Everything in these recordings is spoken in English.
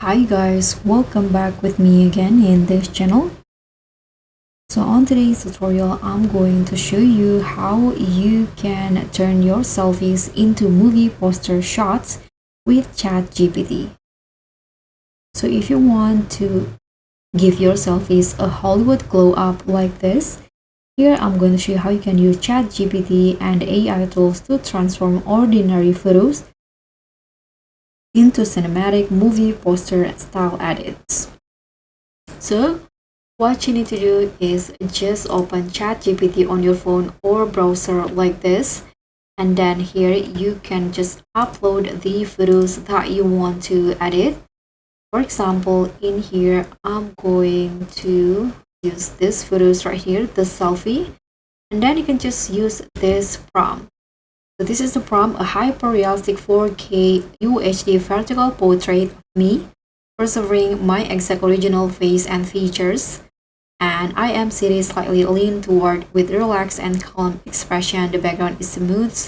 Hi guys, welcome back with me again in this channel. So on today's tutorial, I'm going to show you how you can turn your selfies into movie poster shots with ChatGPT. So if you want to give your selfies a Hollywood glow up like this, here I'm going to show you how you can use ChatGPT and AI tools to transform ordinary photos into cinematic movie poster style edits. So what you need to do is just open ChatGPT on your phone or browser like this, and then here you can just upload the photos that you want to edit. For example, in here I'm going to use this photos right here, the selfie, and then you can just use this prompt. So this is the prompt: a hyper-realistic 4K UHD vertical portrait of me, preserving my exact original face and features. And I am seated slightly leaned toward with relaxed and calm expression. The background is smooth,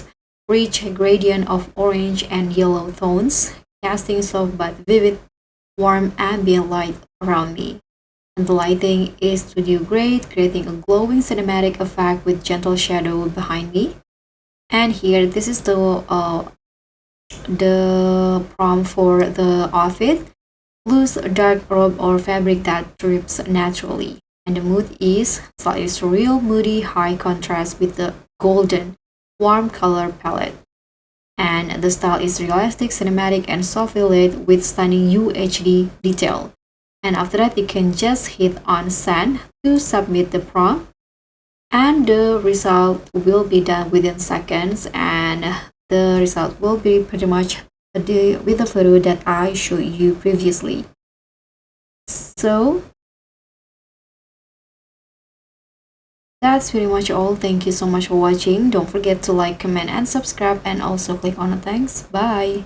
rich gradient of orange and yellow tones, casting soft but vivid, warm ambient light around me. And the lighting is studio grade, creating a glowing cinematic effect with gentle shadow behind me. And here, this is the prompt for the outfit: loose dark robe or fabric that drips naturally. And the mood is slightly surreal, moody, high contrast with the golden, warm color palette. And the style is realistic, cinematic, and softly lit with stunning UHD detail. And after that, you can just hit on send to submit the prompt, and the result will be done within seconds. And the result will be pretty much with the photo that I showed you previously. So that's pretty much all. Thank you so much for watching. Don't forget to like, comment, and subscribe, and also click on the thanks. Bye.